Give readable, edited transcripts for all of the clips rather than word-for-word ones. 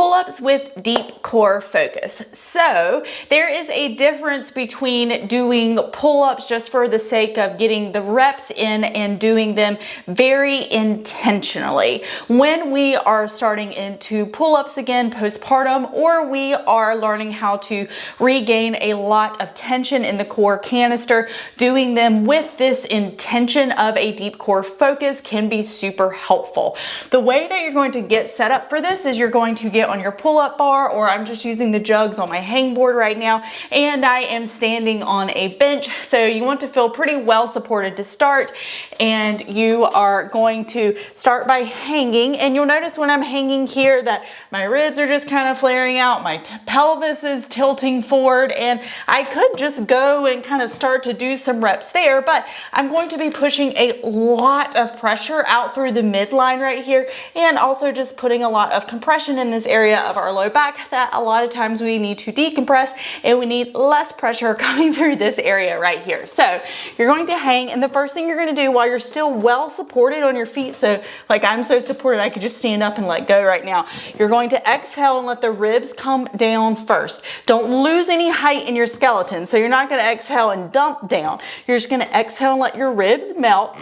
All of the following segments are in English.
Pull-ups with deep core focus. So there is a difference between doing pull-ups just for the sake of getting the reps in and doing them very intentionally. When we are starting into pull-ups again postpartum, or we are learning how to regain a lot of tension in the core canister, doing them with this intention of a deep core focus can be super helpful. The way that you're going to get set up for this is you're going to get on your pull-up bar, or I'm just using the jugs on my hangboard right now, and I am standing on a bench. So you want to feel pretty well supported to start, and you are going to start by hanging. And you'll notice when I'm hanging here that my ribs are just kind of flaring out, my pelvis is tilting forward, and I could just go and kind of start to do some reps there, but I'm going to be pushing a lot of pressure out through the midline right here, and also just putting a lot of compression in this area of our low back that a lot of times we need to decompress, and we need less pressure coming through this area right here. So you're going to hang, and the first thing you're going to do while you're still well supported on your feet, so like I'm so supported I could just stand up and let go right now, you're going to exhale and let the ribs come down first. Don't lose any height in your skeleton, so you're not going to exhale and dump down. You're just going to exhale and let your ribs melt.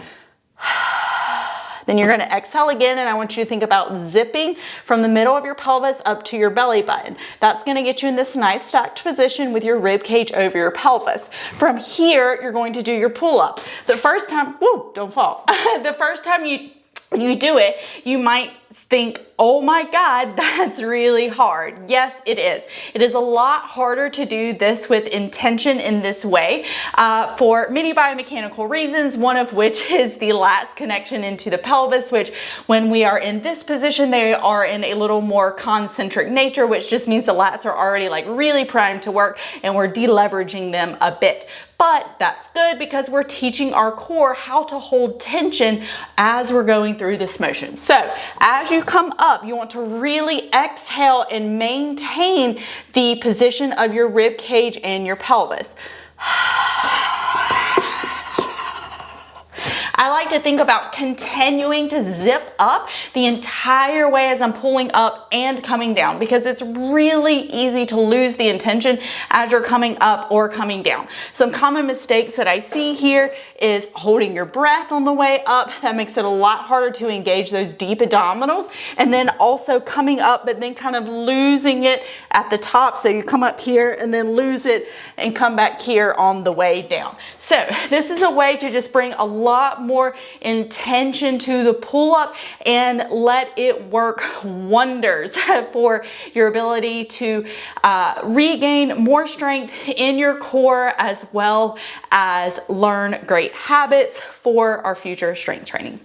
Then you're going to exhale again, and I want you to think about zipping from the middle of your pelvis up to your belly button. That's going to get you in this nice stacked position with your rib cage over your pelvis. From here, you're going to do your pull-up. The first time, whoa, don't fall. The first time you do it, you might think, oh my God, that's really hard. Yes, it is. It is a lot harder to do this with intention in this way for many biomechanical reasons, one of which is the lats connection into the pelvis, which when we are in this position, they are in a little more concentric nature, which just means the lats are already like really primed to work, and we're deleveraging them a bit. But that's good because we're teaching our core how to hold tension as we're going through this motion. So as you come up, you want to really exhale and maintain the position of your rib cage and your pelvis. I like to think about continuing to zip up the entire way as I'm pulling up and coming down, because it's really easy to lose the intention as you're coming up or coming down. Some common mistakes that I see here is holding your breath on the way up. That makes it a lot harder to engage those deep abdominals, and then also coming up but then kind of losing it at the top. So you come up here and then lose it and come back here on the way down. So this is a way to just bring a lot more intention to the pull-up and let it work wonders for your ability to regain more strength in your core, as well as learn great habits for our future strength training.